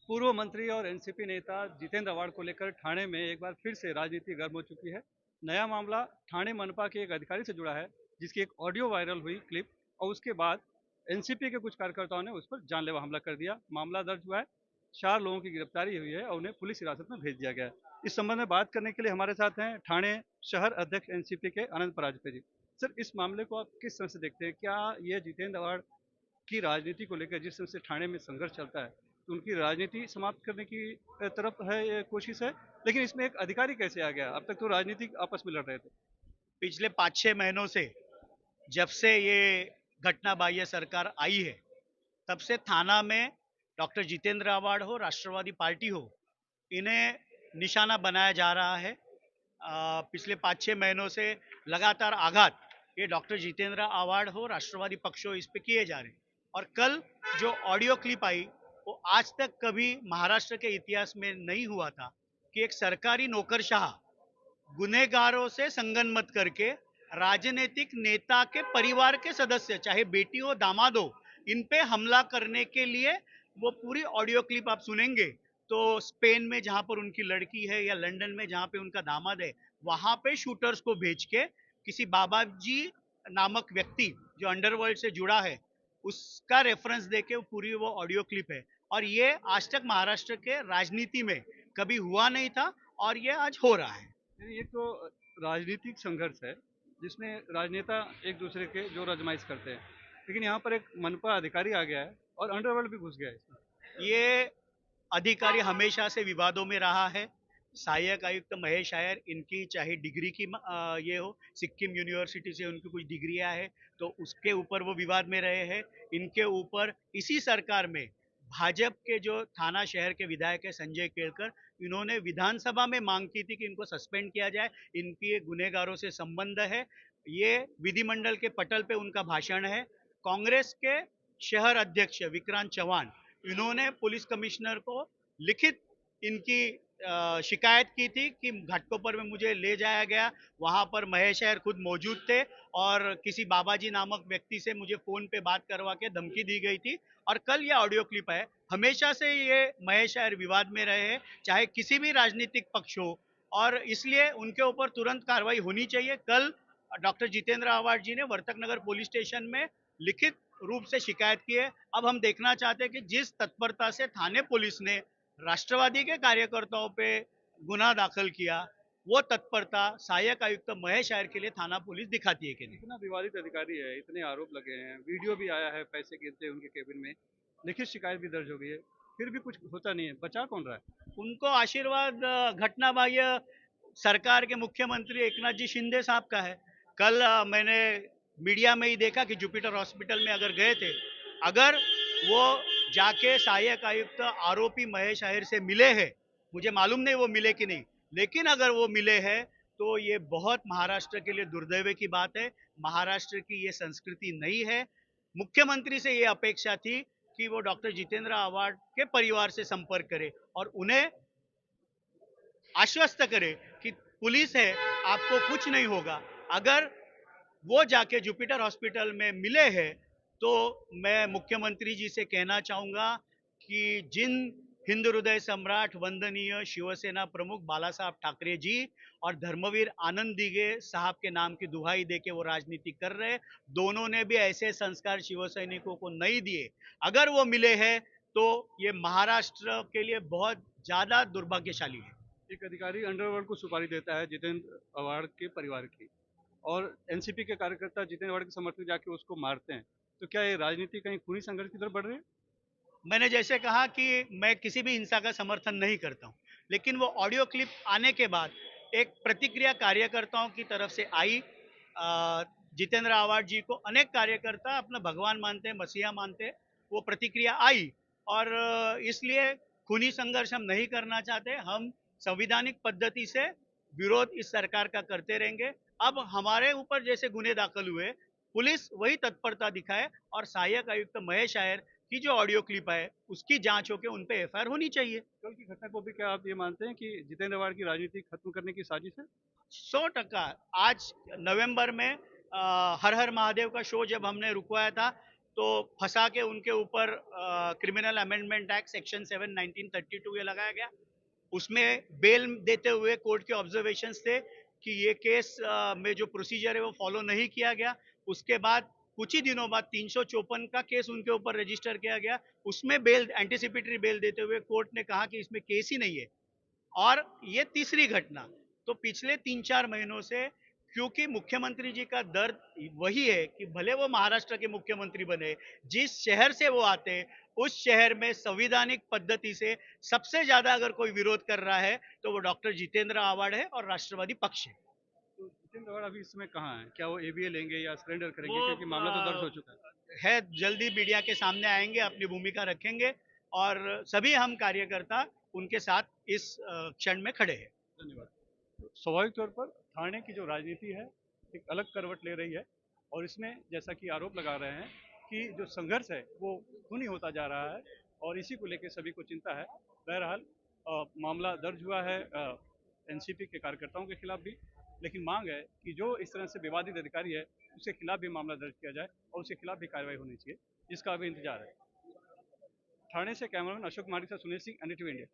पूर्व मंत्री और एनसीपी नेता जितेंद्र अवार्ड को लेकर ठाणे में एक बार फिर से राजनीति गर्म हो चुकी है। नया मामला ठाणे मनपा के एक अधिकारी से जुड़ा है, जिसकी एक ऑडियो वायरल हुई क्लिप और उसके बाद एनसीपी के कुछ कार्यकर्ताओं ने उस पर जानलेवा हमला कर दिया। मामला दर्ज हुआ है, 4 लोगों की गिरफ्तारी हुई है और उन्हें पुलिस हिरासत में भेज दिया गया है। इस संबंध में बात करने के लिए हमारे साथ हैं ठाणे शहर अध्यक्ष एनसीपी के अनंत पराजपे जी। सर, इस मामले को आप किस तरह से देखते हैं? क्या ये जितेंद्र अवार्ड की राजनीति को लेकर जिस तरह से ठाणे में संघर्ष चलता है, तो उनकी राजनीति समाप्त करने की तरफ है ये कोशिश है, लेकिन इसमें एक अधिकारी कैसे आ गया? अब तक तो राजनीतिक आपस में लड़ रहे थे। पिछले 5-6 महीनों से जब से ये घटना बाह्य सरकार आई है, तब से थाना में डॉक्टर जितेंद्र आवाड हो, राष्ट्रवादी पार्टी हो, इन्हें निशाना बनाया जा रहा है। पिछले 5-6 महीनों से लगातार आघात ये डॉक्टर जितेंद्र आवाड हो, राष्ट्रवादी पक्ष हो, इस पे किए जा रहे हैं। और कल जो ऑडियो क्लिप आई, वो आज तक कभी महाराष्ट्र के इतिहास में नहीं हुआ था कि एक सरकारी नौकरशाह गुनहगारों से संगनमत करके राजनीतिक नेता के परिवार के सदस्य, चाहे बेटी हो दामाद हो, इन पे हमला करने के लिए वो पूरी ऑडियो क्लिप आप सुनेंगे तो स्पेन में जहां पर उनकी लड़की है या लंदन में जहां पे उनका दामाद है, वहां पे शूटर्स को भेज के किसी बाबा जी नामक व्यक्ति जो अंडरवर्ल्ड से जुड़ा है, उसका रेफरेंस देके वो पूरी वो ऑडियो क्लिप है। और ये आज तक महाराष्ट्र के राजनीति में कभी हुआ नहीं था और ये आज हो रहा है। यानी ये तो राजनीतिक संघर्ष है, जिसमें राजनेता एक दूसरे के जोर आजमाइश करते हैं, लेकिन यहाँ पर एक मनपा अधिकारी आ गया है और अंडरवर्ल्ड भी घुस गया है इसमें। ये अधिकारी हमेशा से विवादों में रहा है। सहायक आयुक्त महेश आयर, इनकी चाहे डिग्री की ये हो, सिक्किम यूनिवर्सिटी से उनकी कुछ डिग्रियां है, तो उसके ऊपर वो विवाद में रहे हैं। इनके ऊपर इसी सरकार में भाजपा के जो थाना शहर के विधायक है संजय केलकर, इन्होंने विधानसभा में मांग की थी कि इनको सस्पेंड किया जाए, इनकी गुनहगारों से संबंध है। ये विधिमंडल के पटल पे उनका भाषण है। कांग्रेस के शहर अध्यक्ष विक्रांत चौहान, इन्होंने पुलिस कमिश्नर को लिखित इनकी शिकायत की थी कि घाटकोपर में मुझे ले जाया गया, वहां पर महेश अय्यर खुद मौजूद थे और किसी बाबाजी नामक व्यक्ति से मुझे फोन पे बात करवा के धमकी दी गई थी। और कल ये ऑडियो क्लिप है। हमेशा से ये महेश अय्यर विवाद में रहे हैं, चाहे किसी भी राजनीतिक पक्ष हो, और इसलिए उनके ऊपर तुरंत कार्रवाई होनी चाहिए। कल डॉक्टर जितेंद्र आवाड जी ने वर्तक नगर पुलिस स्टेशन में लिखित रूप से शिकायत की है। अब हम देखना चाहते हैं कि जिस तत्परता से थाने पुलिस ने राष्ट्रवादी के कार्यकर्ताओं पे गुना दाखिल किया, वो तत्परता सहायक आयुक्त महेश आयर के लिए थाना पुलिस दिखाती है कि नहीं। इतना विवादित अधिकारी है, इतने आरोप लगे हैं, वीडियो भी आया है पैसे गिरते उनके केबिन में, लिखित शिकायत भी दर्ज हो गई है, फिर भी कुछ होता नहीं है। बचा कौन रहा है? उनको आशीर्वाद घटना बाह्य सरकार के मुख्यमंत्री एकनाथ जी शिंदे साहब का है। कल मैंने मीडिया में ही देखा कि जुपिटर हॉस्पिटल में अगर गए थे, अगर वो जाके सहायक आयुक्त आरोपी महेश आहिर से मिले हैं, मुझे मालूम नहीं वो मिले कि नहीं, लेकिन अगर वो मिले हैं तो ये बहुत महाराष्ट्र के लिए दुर्दैव की बात है। महाराष्ट्र की ये संस्कृति नहीं है। मुख्यमंत्री से ये अपेक्षा थी कि वो डॉक्टर जितेंद्र आवाड के परिवार से संपर्क करे और उन्हें आश्वस्त करे कि पुलिस है, आपको कुछ नहीं होगा। अगर वो जाके जुपिटर हॉस्पिटल में मिले हैं तो मैं मुख्यमंत्री जी से कहना चाहूंगा कि जिन हिंद हृदय सम्राट वंदनीय शिवसेना प्रमुख बाला साहब ठाकरे जी और धर्मवीर आनंद दिघे साहब के नाम की दुहाई देके वो राजनीति कर रहे, दोनों ने भी ऐसे संस्कार शिव सैनिकों को नहीं दिए। अगर वो मिले हैं तो ये महाराष्ट्र के लिए बहुत ज्यादा दुर्भाग्यशाली है। एक अधिकारी अंडरवर्ल्ड को सुपारी देता है जितेंद्र अवार्ड के परिवार की, और एनसीपी के कार्यकर्ता जितेंद्र अवार्ड के समर्थक जाके उसको मारते हैं, तो क्या ये राजनीति कहीं खूनी संघर्ष की तरफ बढ़ रही है? मैंने जैसे कहा कि मैं किसी भी हिंसा का समर्थन नहीं करता हूं, लेकिन वो ऑडियो क्लिप आने के बाद एक प्रतिक्रिया कार्यकर्ताओं की तरफ से आई। जितेंद्र आवाड जी को अनेक कार्यकर्ता अपना भगवान मानते हैं, मसीहा मानते हैं, वो प्रतिक्रिया आई। और इसलिए खूनी संघर्ष हम नहीं करना चाहते। हम संविधानिक पद्धति से विरोध इस सरकार का करते रहेंगे। अब हमारे ऊपर जैसे गुने दाखिल हुए, पुलिस वही तत्परता दिखाए और सहायक आयुक्त महेश आयर की जो ऑडियो क्लिप है उसकी जांच होकर उन पे एफआईआर होनी चाहिए। कल की घटना को भी क्या आप ये मानते हैं कि जितेंद्र अवार्ड की राजनीति खत्म करने की साजिश है? 100%। आज नवंबर में हर हर महादेव का शो जब हमने रुकवाया था, तो फंसा के उनके ऊपर क्रिमिनल अमेंडमेंट एक्ट सेक्शन 7 1932 ये लगाया गया। उसमें बेल देते हुए कोर्ट के ऑब्जर्वेशंस थे कि ये केस में जो प्रोसीजर है वो फॉलो नहीं किया गया। उसके बाद कुछ ही दिनों बाद 354 का केस उनके ऊपर रजिस्टर किया गया। उसमें बेल, एंटीसिपेटरी बेल देते हुए कोर्ट ने कहा कि इसमें केस ही नहीं है। और ये तीसरी घटना। तो पिछले 3-4 महीनों से, क्योंकि मुख्यमंत्री जी का दर्द वही है कि भले वो महाराष्ट्र के मुख्यमंत्री बने, जिस शहर से वो आते, उस शहर में संविधानिक पद्धति से सबसे ज्यादा अगर कोई विरोध कर रहा है तो वो डॉक्टर जितेंद्र आव्हाड है और राष्ट्रवादी पक्ष है। तो जितेंद्र आव्हाड अभी इसमें कहाँ है? क्या वो एबीए लेंगे या सरेंडर करेंगे? वो क्योंकि मामला तो दर्ज हो चुका है जल्दी मीडिया के सामने आएंगे, अपनी भूमिका रखेंगे और सभी हम कार्यकर्ता उनके साथ इस क्षण में खड़े हैं। धन्यवाद। तो स्वाभाविक तौर पर ठाणे की जो राजनीति है एक अलग करवट ले रही है और इसमें जैसा कि आरोप लगा रहे हैं कि जो संघर्ष है वो खूनी होता जा रहा है और इसी को लेकर सभी को चिंता है। बहरहाल मामला दर्ज हुआ है एनसीपी के कार्यकर्ताओं के खिलाफ भी, लेकिन मांग है कि जो इस तरह से विवादित अधिकारी है उसके खिलाफ भी मामला दर्ज किया जाए और उसके खिलाफ भी कार्रवाई होनी चाहिए, जिसका अभी इंतजार है। ठाणे से कैमरामैन अशोक कुमारी से सुनील सिंह, एनडीटीवी इंडिया।